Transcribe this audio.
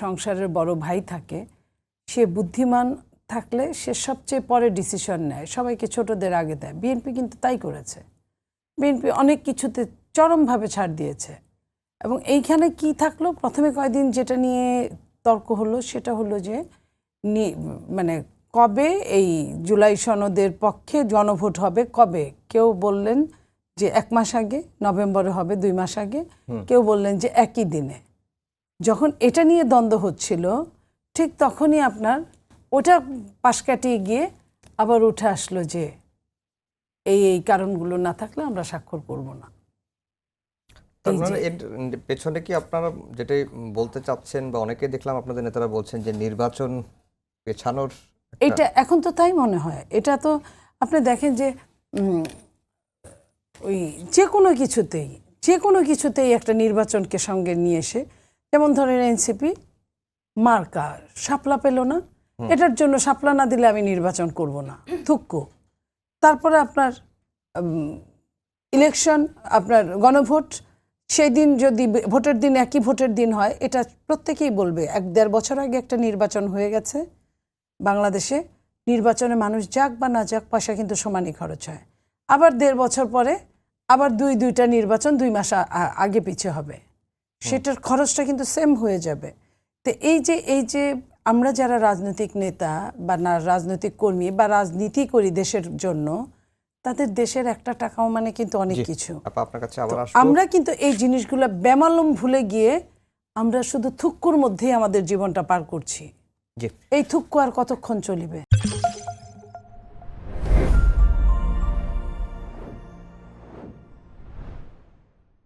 সংসারের বড় ভাই থাকে, সে বুদ্ধিমান থাকলে সে সবচেয়ে পরে ডিসিশন নেয়, সবাইকে ছোটদের আগে দেয়। বিএনপি কিন্তু তাই করেছে। বিএনপি অনেক কিছুতে চরমভাবে ছাড় দিয়েছে। এবং এইখানে কি থাকলো, প্রথমে কয়েকদিন যেটা নিয়ে তর্ক হলো সেটা হলো যে মানে কবে এই জুলাই সনদের পক্ষে গণভোট হবে, কবে। কেউ বললেন যে 1 মাস আগে, নভেম্বরে হবে 2 মাস আগে, কেউ বললেন যে একই দিনে। যখন এটা নিয়ে দ্বন্দ্ব হচ্ছিল ঠিক তখনই আপনার ওটা পাশ কাটিয়ে গিয়ে আবার উঠে আসলো যে এই কারণগুলো না থাকলে আমরা স্বাক্ষর করব না। তার মানে এর পেছনে কি আপনারা যেটাই বলতে চাচ্ছেন, বা অনেকে দেখলাম আপনাদের নেতারা বলছেন যে নির্বাচন পেছানোর, এটা এখন তো তাই মনে হয়। এটা তো আপনি দেখেন যে ওই যে কোনো কিছুতেই একটা নির্বাচনকে সঙ্গে নিয়ে এসে, যেমন ধরেন এনসিপি মার্কা শাপলা পেল না, এটার জন্য শাপলা না দিলে আমি নির্বাচন করব না, থুক্কু। তারপরে আপনার ইলেকশন, আপনার গণভোট, সেই দিন যদি ভোটের দিন একই ভোটের দিন হয়, এটা প্রত্যেকেই বলবে 1-1.5 বছর আগে একটা নির্বাচন হয়ে গেছে বাংলাদেশে। নির্বাচনে মানুষ যাক বা না যাক, পয়সা কিন্তু সমানই খরচ হয়। আবার 1.5 বছর পরে আবার দুইটা নির্বাচন 2 মাস আগে পিছে হবে, সেটার খরচটা কিন্তু সেম হয়ে যাবে। তো এই যে আমরা যারা রাজনৈতিক নেতা বা না রাজনৈতিক কর্মী বা রাজনীতি করি দেশের জন্য, তাদের দেশের একটা টাকাও মানে কিন্তু অনেক কিছু। আপনার কাছে আবার আমরা কিন্তু এই জিনিসগুলো বেমালুম ভুলে গিয়ে আমরা শুধু থুক্কুর মধ্যেই আমাদের জীবনটা পার করছি। এই থুক্কু আর কতক্ষণ চলিবে?